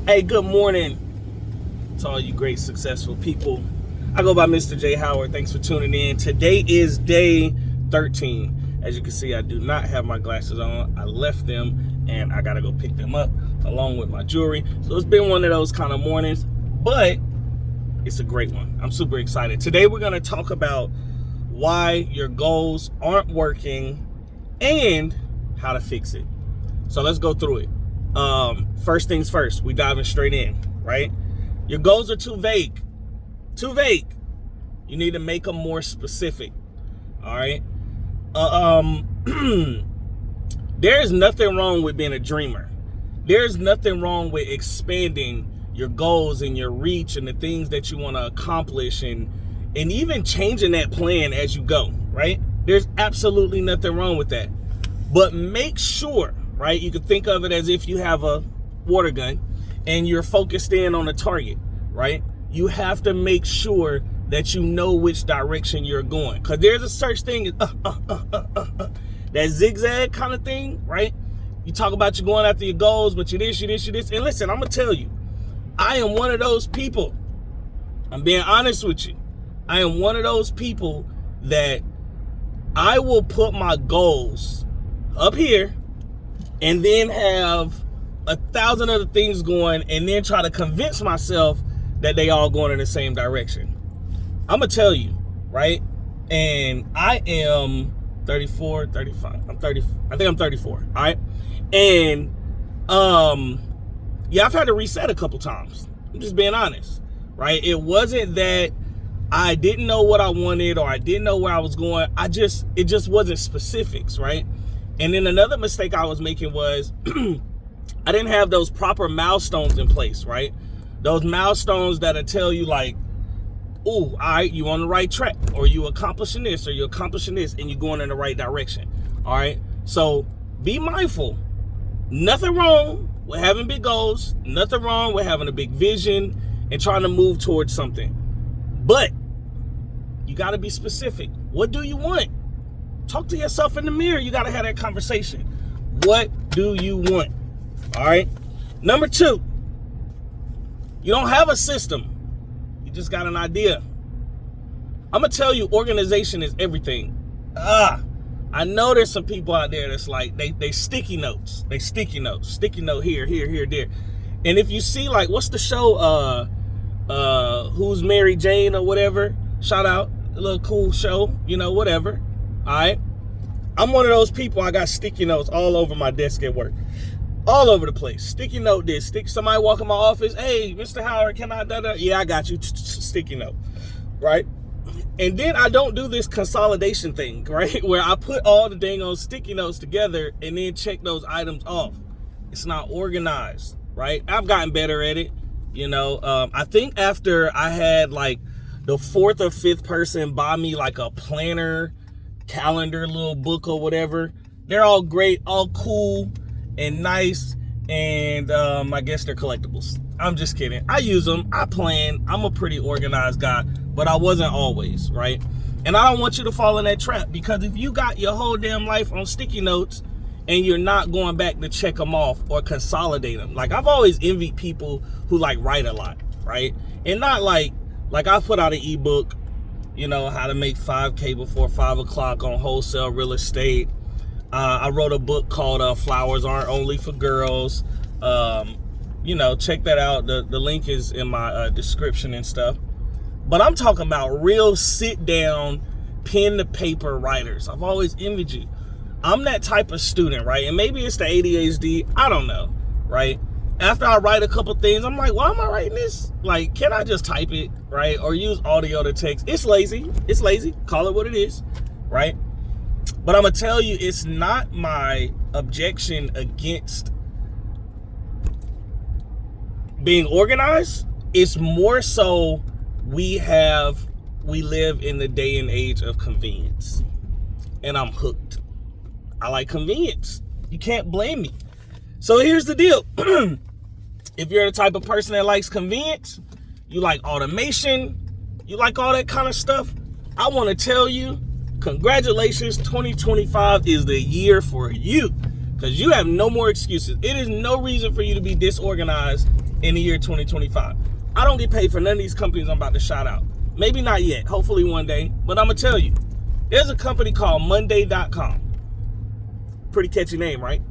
Hey, good morning to all you great, successful people. I go by Mr. J. Howard. Thanks for tuning in. Today is day 13. As you can see, I do not have my glasses on. I left them, and I got to go pick them up along with my jewelry. So it's been one of those kind of mornings, but it's a great one. I'm super excited. Today, we're going to talk about why your goals aren't working and how to fix it. So let's go through it. First things first, we diving straight in, right? Your goals are too vague. Too vague. You need to make them more specific. All right. There is nothing wrong with being a dreamer. There's nothing wrong with expanding your goals and your reach and the things that you want to accomplish and even changing that plan as you go, right? There's absolutely nothing wrong with that. But make sure, right? You can think of it as if you have a water gun and you're focused in on a target, right? You have to make sure that you know which direction you're going. Because there's a such thing as that zigzag kind of thing, right? You talk about you going after your goals, but you this. And listen, I'm going to tell you, I am one of those people. I'm being honest with you. I am one of those people that I will put my goals up here and then have 1,000 other things going and then try to convince myself that they all going in the same direction. I'm going to tell you, right? And I am 34, 35. I think I'm 34, all right? And, yeah, I've had to reset a couple times. I'm just being honest, right? It wasn't that I didn't know what I wanted or I didn't know where I was going. It just wasn't specifics, right? And then another mistake I was making was I didn't have those proper milestones in place, right? Those milestones that'll tell you like, oh, all right, you on the right track, or you accomplishing this, or you're accomplishing this, and you're going in the right direction, all right? So be mindful. Nothing wrong with having big goals. Nothing wrong with having a big vision and trying to move towards something. But you got to be specific. What do you want? Talk to yourself in the mirror. You got to have that conversation. What do you want? All right. Number 2, you don't have a system. You just got an idea. I'm going to tell you, organization is everything. I know there's some people out there that's like, they sticky notes. They sticky notes. Sticky note here, there. And if you see, like, what's the show? Who's Mary Jane or whatever? Shout out. A little cool show, whatever. All right. I'm one of those people. I got sticky notes all over my desk at work. All over the place. Sticky note this. Somebody walk in my office. Hey, Mr. Howard, can I? Yeah, I got you. Sticky note. Right? And then I don't do this consolidation thing, right? Where I put all the dang on sticky notes together and then check those items off. It's not organized, right? I've gotten better at it. I think after I had like the 4th or 5th person buy me like a planner, calendar, little book or whatever, they're all great, all cool and nice, and I guess they're collectibles. I'm just kidding. I use them. I plan. I'm a pretty organized guy, but I wasn't always, right? And I don't want you to fall in that trap, because if you got your whole damn life on sticky notes and you're not going back to check them off or consolidate them. Like, I've always envied people who like write a lot, right? And not like I put out an ebook, how to make 5K before 5 o'clock on wholesale real estate. I wrote a book called Flowers Aren't Only for Girls. Check that out. The link is in my description and stuff. But I'm talking about real sit down, pen to paper writers. I've always envied you. I'm that type of student, right? And maybe it's the ADHD. I don't know, right? After I write a couple things, I'm like, why am I writing this? Like, can I just type it, right? Or use audio to text? It's lazy. It's lazy. Call it what it is, right? But I'm going to tell you, it's not my objection against being organized. It's more so we live in the day and age of convenience. And I'm hooked. I like convenience. You can't blame me. So here's the deal. If you're the type of person that likes convenience, you like automation, you like all that kind of stuff, I want to tell you, congratulations, 2025 is the year for you, because you have no more excuses. It is no reason for you to be disorganized in the year 2025. I don't get paid for none of these companies I'm about to shout out. Maybe not yet, hopefully one day, but I'm gonna tell you, there's a company called Monday.com. Pretty catchy name, right?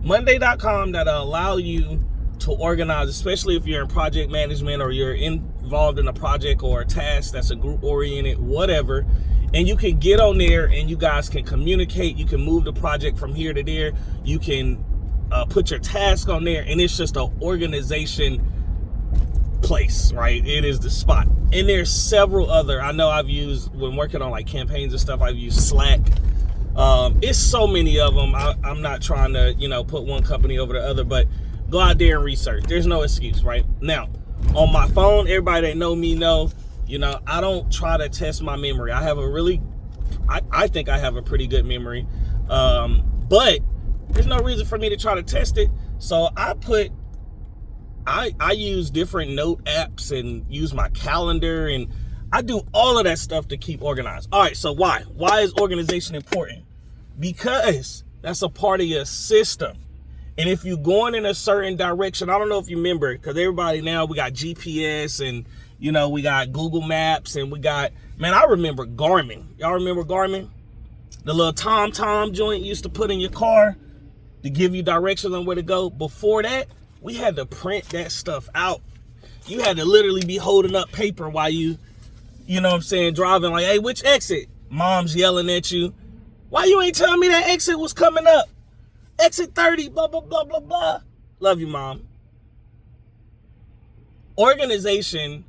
Monday.com that'll allow you to organize, especially if you're in project management or you're involved in a project or a task that's a group oriented, whatever. And you can get on there and you guys can communicate. You can move the project from here to there. You can put your task on there, and it's just an organization place, right? It is the spot. And there's several other, I know I've used, when working on like campaigns and stuff, I've used Slack. It's so many of them. I'm not trying to, put one company over the other, but go out there and research. There's no excuse, right? Now, on my phone, everybody that know me know, I don't try to test my memory. I have I think I have a pretty good memory. But there's no reason for me to try to test it. So I use different note apps and use my calendar, and I do all of that stuff to keep organized. All right, so why? Why is organization important? Because that's a part of your system. And if you're going in a certain direction, I don't know if you remember, because everybody now, we got GPS and, we got Google Maps and we got, I remember Garmin. Y'all remember Garmin? The little Tom joint you used to put in your car to give you directions on where to go. Before that, we had to print that stuff out. You had to literally be holding up paper while you driving like, hey, which exit? Mom's yelling at you. Why you ain't telling me that exit was coming up? Exit 30, blah, blah, blah, blah, blah. Love you, Mom. Organization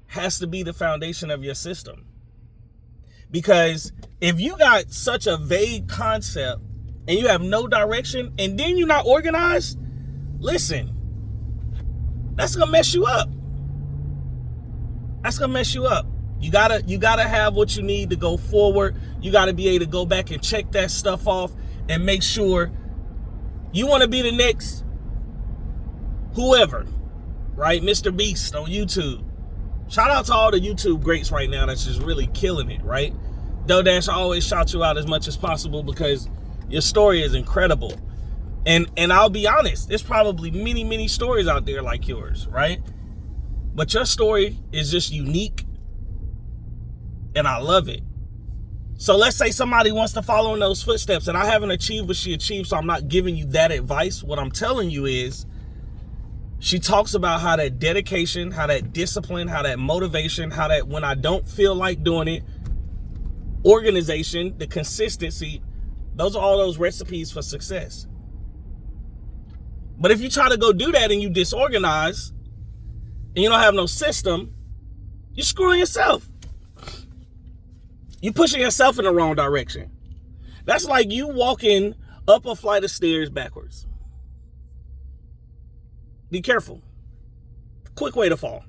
has to be the foundation of your system. Because if you got such a vague concept and you have no direction and then you're not organized, listen, that's going to mess you up. That's going to mess you up. You gotta have what you need to go forward. You got to be able to go back and check that stuff off and make sure you want to be the next whoever, right? Mr. Beast on YouTube. Shout out to all the YouTube greats right now that's just really killing it, right? Dodash, I always shout you out as much as possible because your story is incredible. And I'll be honest, there's probably many, many stories out there like yours, right? But your story is just unique, and I love it. So let's say somebody wants to follow in those footsteps, and I haven't achieved what she achieved, so I'm not giving you that advice. What I'm telling you is, she talks about how that dedication, how that discipline, how that motivation, how that when I don't feel like doing it, organization, the consistency, those are all those recipes for success. But if you try to go do that and you disorganize, and you don't have no system, you're screwing yourself. You're pushing yourself in the wrong direction. That's like you walking up a flight of stairs backwards. Be careful. Quick way to fall.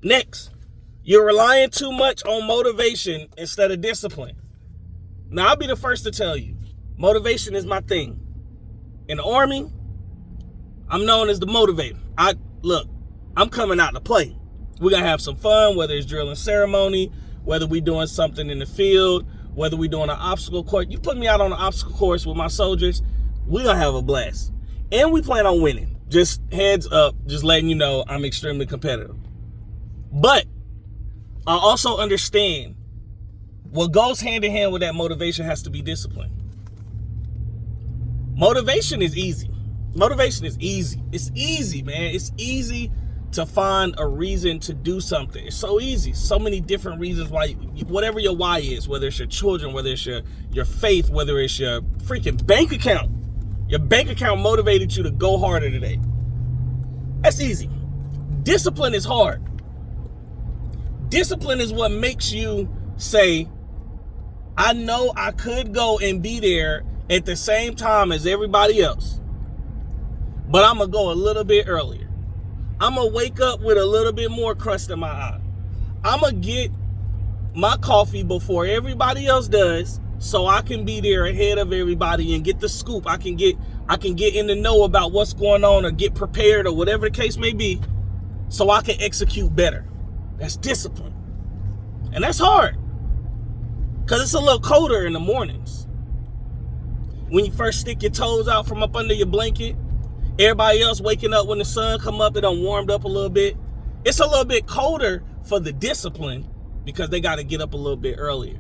Next, you're relying too much on motivation instead of discipline. Now, I'll be the first to tell you, motivation is my thing. In the Army, I'm known as the motivator. I'm coming out to play. We're going to have some fun, whether it's drill and ceremony, whether we're doing something in the field, whether we're doing an obstacle course. You put me out on an obstacle course with my soldiers, we're going to have a blast. And we plan on winning. Just heads up, just letting you know I'm extremely competitive. But I also understand what goes hand in hand with that motivation has to be discipline. Motivation is easy. Motivation is easy. It's easy, man. It's easy to find a reason to do something. It's so easy. So many different reasons why, whatever your why is, whether it's your children, whether it's your faith, whether it's your freaking bank account. Your bank account motivated you to go harder today. That's easy. Discipline is hard. Discipline is what makes you say, I know I could go and be there at the same time as everybody else, but I'm going to go a little bit earlier. I'm going to wake up with a little bit more crust in my eye. I'm going to get my coffee before everybody else does, so I can be there ahead of everybody and get the scoop. I can get in the know about what's going on or get prepared or whatever the case may be, so I can execute better. That's discipline. And that's hard, because it's a little colder in the mornings. When you first stick your toes out from up under your blanket, Everybody else waking up when the sun come up, it done warmed up a little bit. It's a little bit colder for the discipline because they got to get up a little bit earlier.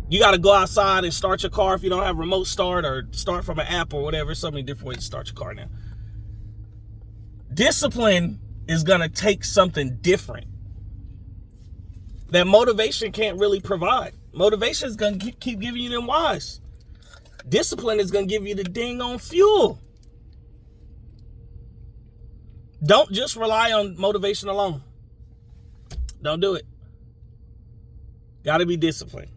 You got to go outside and start your car if you don't have remote start or start from an app or whatever. So many different ways to start your car now. Discipline is going to take something different that motivation can't really provide. Motivation is going to keep giving you them whys. Discipline is going to give you the dang on fuel. Don't just rely on motivation alone. Don't do it. Got to be disciplined.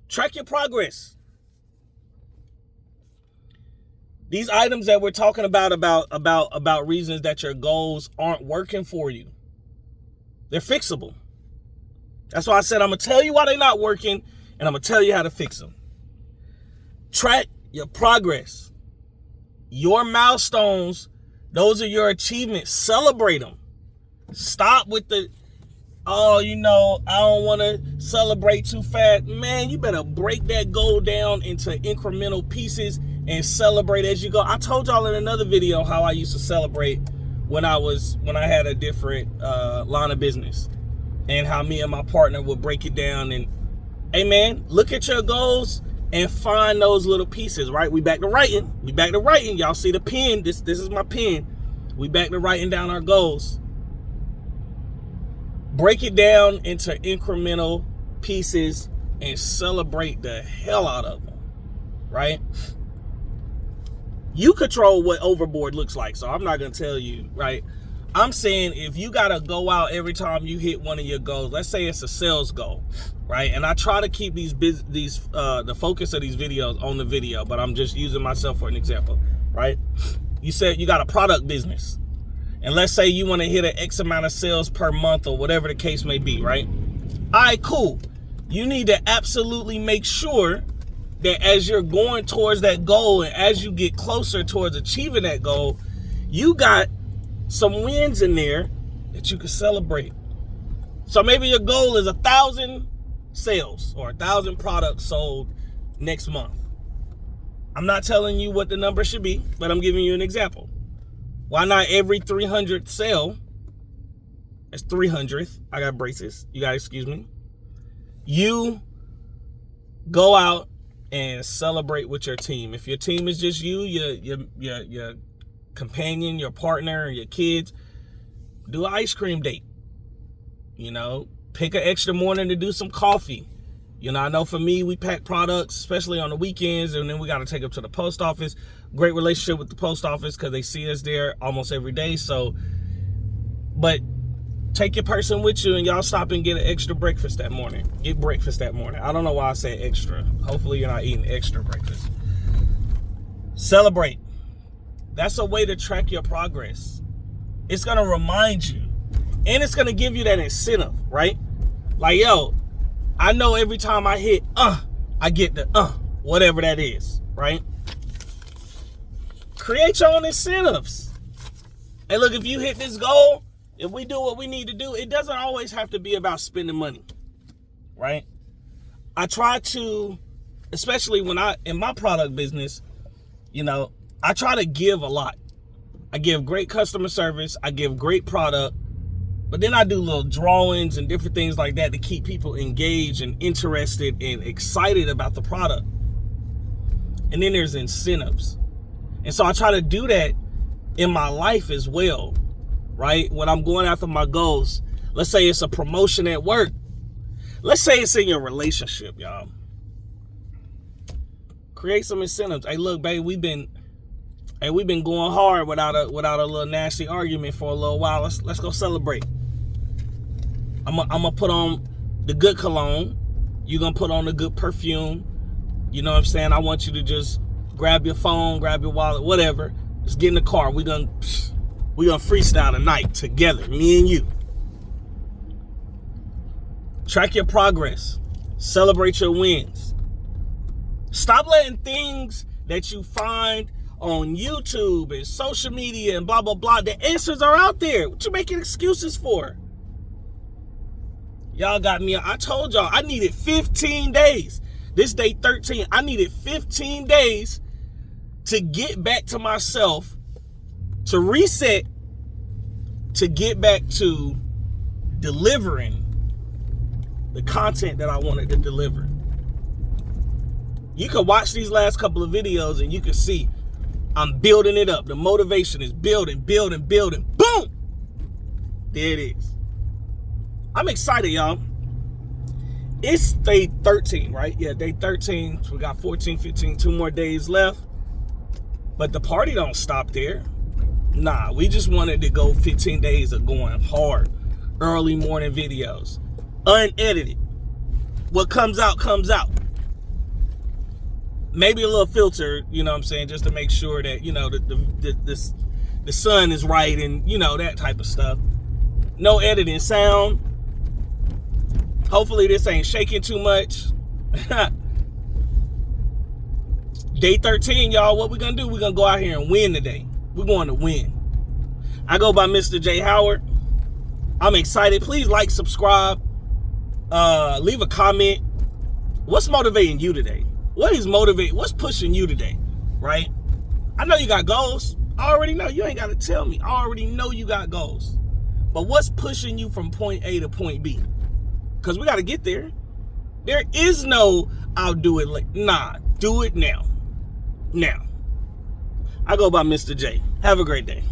Track your progress. These items that we're talking about reasons that your goals aren't working for you. They're fixable. That's why I said I'm going to tell you why they're not working, and I'm going to tell you how to fix them. Track your progress. Your milestones, those are your achievements. Celebrate them. Stop with the, I don't want to celebrate too fast. Man, you better break that goal down into incremental pieces and celebrate as you go. I told y'all in another video how I used to celebrate when I had a different line of business, and how me and my partner would break it down. And hey man, look at your goals and find those little pieces, right? We back to writing. Y'all see the pen. This is my pen. We back to writing down our goals. Break it down into incremental pieces and celebrate the hell out of them, right? You control what overboard looks like, so I'm not going to tell you, right? I'm saying if you got to go out every time you hit one of your goals, let's say it's a sales goal, right? And I try to keep the focus of these videos on the video, but I'm just using myself for an example, right? You said you got a product business, and let's say you want to hit an X amount of sales per month or whatever the case may be, right? All right, cool. You need to absolutely make sure that as you're going towards that goal and as you get closer towards achieving that goal, you got some wins in there that you can celebrate. So maybe your goal is 1,000 sales or 1,000 products sold next month. I'm not telling you what the number should be, but I'm giving you an example. Why not every 300th sale? It's 300th. I got braces. You gotta excuse me. You go out and celebrate with your team. If your team is just you, your companion, your partner, your kids, do an ice cream date. Pick an extra morning to do some coffee. I know for me, we pack products, especially on the weekends, and then we got to take them to the post office. Great relationship with the post office because they see us there almost every day. But take your person with you and y'all stop and get an extra breakfast that morning. Get breakfast that morning. I don't know why I said extra. Hopefully you're not eating extra breakfast. Celebrate. That's a way to track your progress. It's going to remind you, and it's going to give you that incentive, right? Like, yo, I know every time I hit, I get the, whatever that is, right? Create your own incentives. Hey, look, if you hit this goal, if we do what we need to do, it doesn't always have to be about spending money, right? I try to, especially in my product business, I try to give a lot. I give great customer service. I give great product. But then I do little drawings and different things like that to keep people engaged and interested and excited about the product. And then there's incentives. And so I try to do that in my life as well, right? When I'm going after my goals. Let's say it's a promotion at work. Let's say it's in your relationship, y'all. Create some incentives. Hey, look, babe, we've been going hard without a little nasty argument for a little while. Let's go celebrate. I'm gonna put on the good cologne. You're gonna put on the good perfume. You know what I'm saying? I want you to just grab your phone, grab your wallet, whatever. Just get in the car. We're gonna freestyle tonight together, me and you. Track your progress. Celebrate your wins. Stop letting things that you find on YouTube and social media and blah, blah, blah. The answers are out there. What you making excuses for? Y'all got me. I told y'all I needed 15 days. This day 13. I needed 15 days to get back to myself, to reset, to get back to delivering the content that I wanted to deliver. You can watch these last couple of videos and you can see I'm building it up. The motivation is building. Boom! There it is. I'm excited, y'all. It's day 13, right? Yeah, day 13. So we got 14, 15, 2 more days left. But the party don't stop there. Nah, we just wanted to go 15 days of going hard. Early morning videos. Unedited. What comes out, comes out. Maybe a little filter, you know what I'm saying, just to make sure that, you know, the sun is right and, you know, that type of stuff. No editing sound. Hopefully this ain't shaking too much. Day 13, y'all, what we're going to do, we're going to go out here and win today. We're going to win. I go by Mr. J. Howard. I'm excited. Please like, subscribe, leave a comment. What's motivating you today? What's pushing you today, right? I know you got goals. I already know. You ain't got to tell me. I already know you got goals. But what's pushing you from point A to point B? Because we got to get there. There is no, I'll do it later. Nah, do it now. Now. I go by Mr. J. Have a great day.